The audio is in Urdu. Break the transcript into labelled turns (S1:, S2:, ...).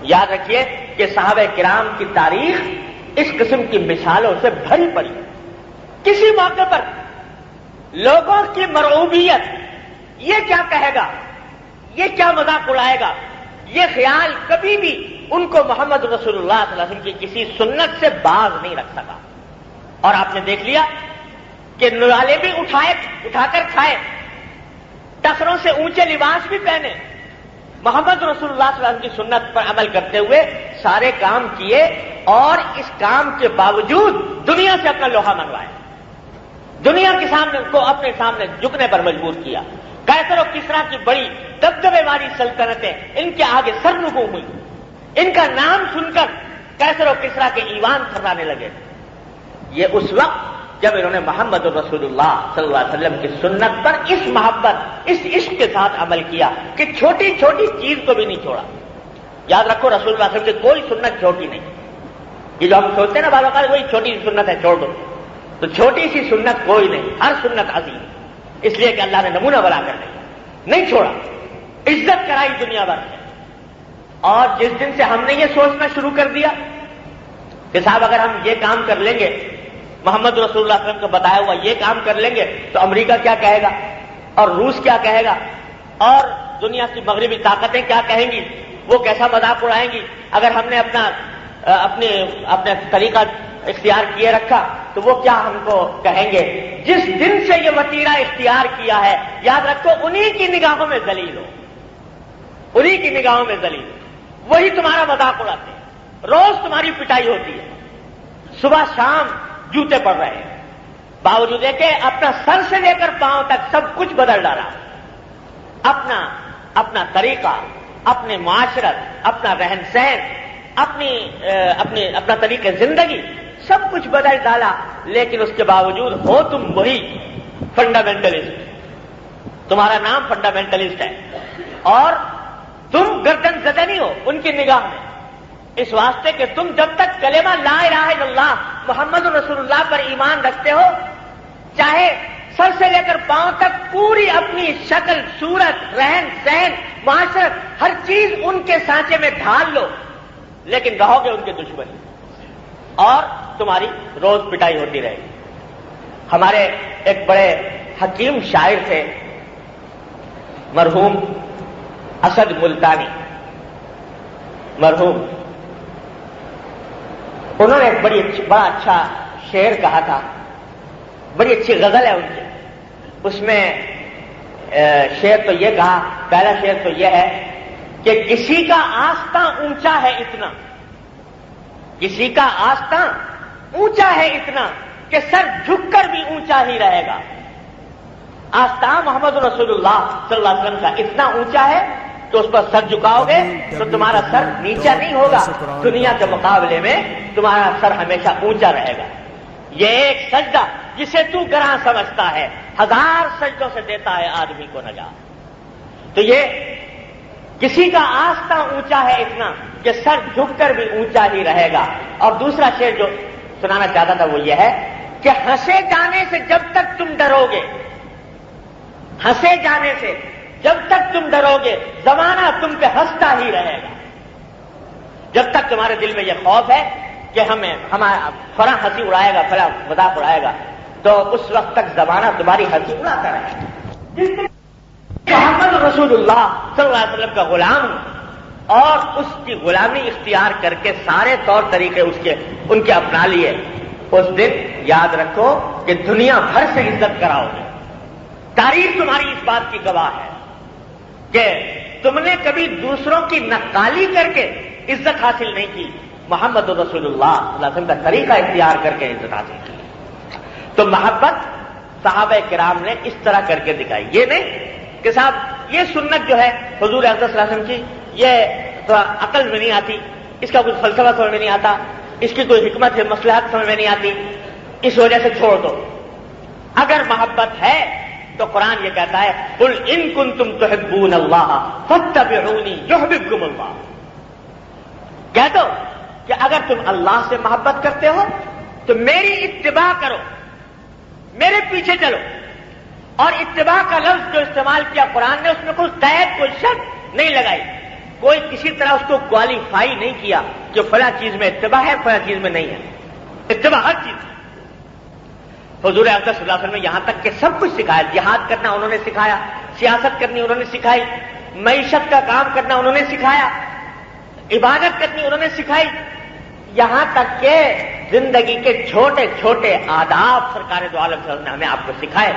S1: یاد رکھیے کہ صحابہ کرام کی تاریخ اس قسم کی مثالوں سے بھری پڑی. کسی موقع پر لوگوں کی مرعوبیت، یہ کیا کہے گا، یہ کیا مذاق اڑائے گا، یہ خیال کبھی بھی ان کو محمد رسول اللہ صلی اللہ علیہ وسلم کی کسی سنت سے باز نہیں رکھ سکا. اور آپ نے دیکھ لیا کہ نوالے بھی اٹھا کر کھائے، ٹخروں سے اونچے لباس بھی پہنے، محمد رسول اللہ صلی اللہ علیہ وسلم کی سنت پر عمل کرتے ہوئے سارے کام کیے، اور اس کام کے باوجود دنیا سے اپنا لوہا منگوایا، دنیا کے سامنے کو اپنے سامنے جھکنے پر مجبور کیا. قیصر و کسریٰ کی بڑی دبدبے والی سلطنتیں ان کے آگے سرنگوں ہوئی. ان کا نام سن کر قیصر و کسریٰ کے ایوان تھرانے لگے. یہ اس وقت جب انہوں نے محمد رسول اللہ صلی اللہ علیہ وسلم کی سنت پر اس محبت، اس عشق کے ساتھ عمل کیا کہ چھوٹی چھوٹی چیز کو بھی نہیں چھوڑا. یاد رکھو رسول اللہ صلی اللہ علیہ وسلم کی کوئی سنت چھوٹی نہیں. یہ جو ہم سوچتے ہیں نا بعض اوقات وہی چھوٹی سی سنت ہے چھوڑ دو، تو چھوٹی سی سنت کوئی نہیں، ہر سنت عظیم. اس لیے کہ اللہ نے نمونہ بنا کر نہیں چھوڑا، عزت کرائی دنیا بھر میں. اور جس دن سے ہم نے یہ سوچنا شروع کر دیا کہ صاحب اگر ہم یہ کام کر لیں گے، محمد رسول اللہ صلی اللہ علیہ وسلم کو بتایا ہوا یہ کام کر لیں گے تو امریکہ کیا کہے گا، اور روس کیا کہے گا، اور دنیا کی مغربی طاقتیں کیا کہیں گی، وہ کیسا مذاق اڑائیں گی. اگر ہم نے اپنا طریقہ اختیار کیے رکھا تو وہ کیا ہم کو کہیں گے. جس دن سے یہ وتیرہ اختیار کیا ہے، یاد رکھو انہی کی نگاہوں میں ذلیل ہو، انہی کی نگاہوں میں ذلیل ہو. وہی تمہارا مذاق اڑاتے ہیں، روز تمہاری پٹائی ہوتی ہے، صبح شام جوتے پڑ رہے ہیں. باوجود ہے کہ اپنا سر سے لے کر پاؤں تک سب کچھ بدل ڈالا، اپنا طریقہ، اپنے معاشرت، اپنا رہن سہن، اپنا طریقہ زندگی سب کچھ بدل ڈالا. لیکن اس کے باوجود ہو تم وہی فنڈامنٹلسٹ، تمہارا نام فنڈامنٹلسٹ ہے، اور تم گردن زدہ نہیں ہو ان کی نگاہ میں، اس واسطے کہ تم جب تک کلمہ لا الہ الا اللہ محمد رسول اللہ پر ایمان رکھتے ہو، چاہے سر سے لے کر پاؤں تک پوری اپنی شکل، صورت، رہن سہن، معاشرت، ہر چیز ان کے سانچے میں ڈھال لو، لیکن رہو گے ان کے دشمن، اور تمہاری روز پٹائی ہوتی رہے گی. ہمارے ایک بڑے حکیم شاعر تھے مرحوم اسد ملتانی، مرحوم، انہوں نے ایک بڑا اچھا شعر کہا تھا، بڑی اچھی غزل ہے ان کی. اس میں شعر تو یہ کہا، پہلا شعر تو یہ ہے کہ کسی کا آستاں اونچا ہے اتنا، کسی کا آستاں اونچا ہے اتنا کہ سر جھک کر بھی اونچا ہی رہے گا. آستاں محمد رسول اللہ صلی اللہ علیہ وسلم کا اتنا اونچا ہے کہ اس پر سر جھکاؤ گے تو تمہارا سر نیچا نہیں ہوگا، دنیا کے مقابلے میں تمہارا سر ہمیشہ اونچا رہے گا. یہ ایک سجدہ جسے تو گراں سمجھتا ہے، ہزار سجدوں سے دیتا ہے آدمی کو نجات. تو یہ کسی کا آستاں اونچا ہے اتنا کہ سر جھک کر بھی اونچا ہی رہے گا. اور دوسرا شعر جو سنانا چاہتا تھا وہ یہ ہے کہ ہنسے جانے سے جب تک تم ڈرو گے، ہنسے جانے سے جب تک تم ڈرو گے، زمانہ تم پہ ہنستا ہی رہے گا. جب تک تمہارے دل میں یہ خوف ہے کہ ہمارا فلاں ہنسی اڑائے گا، فلاں مذاق اڑائے گا، تو اس وقت تک زمانہ تمہاری ہنسی اڑاتا رہے گا. محمد رسول اللہ صلی اللہ علیہ وسلم کا غلام اور اس کی غلامی اختیار کر کے سارے طور طریقے ان کے اپنا لیے، اس دن یاد رکھو کہ دنیا بھر سے عزت کراؤ گے. تاریخ تمہاری اس بات کی گواہ ہے کہ تم نے کبھی دوسروں کی نقالی کر کے عزت حاصل نہیں کی، محمد رسول اللہ صلی اللہ علیہ وسلم کا طریقہ اختیار کر کے عزت حاصل کی. تو محبت صحابہ کرام نے اس طرح کر کے دکھائی. یہ نہیں کہ صاحب یہ سنت جو ہے حضور اقدس صلی اللہ علیہ وسلم کی، یہ تھوڑا عقل میں نہیں آتی، اس کا کوئی فلسفہ سمجھ میں نہیں آتا، اس کی کوئی حکمت ہے، مصلحت سمجھ میں نہیں آتی، اس وجہ سے چھوڑ دو. اگر محبت ہے تو قرآن یہ کہتا ہے قل ان کنتم تحبون اللہ فاتبعونی یحببکم اللہ. کہہ دو کہ اگر تم اللہ سے محبت کرتے ہو تو میری اتباع کرو، میرے پیچھے چلو. اور اتباع کا لفظ جو استعمال کیا قرآن نے، اس میں کوئی قید، کوئی شرط نہیں لگائی. کوئی کسی طرح اس کو کوالیفائی نہیں کیا کہ فلاں چیز میں اتباع ہے، فلاں چیز میں نہیں ہے. اتباع ہر چیز. حضور اقدس صلی اللہ علیہ وسلم نے یہاں تک کہ سب کچھ سکھایا. جہاد کرنا انہوں نے سکھایا، سیاست کرنی انہوں نے سکھائی، معیشت کا کام کرنا انہوں نے سکھایا، عبادت کرنی انہوں نے سکھائی، یہاں تک کہ زندگی کے چھوٹے چھوٹے آداب سرکار دو عالم صلی اللہ علیہ وسلم نے ہمیں آپ کو سکھائے.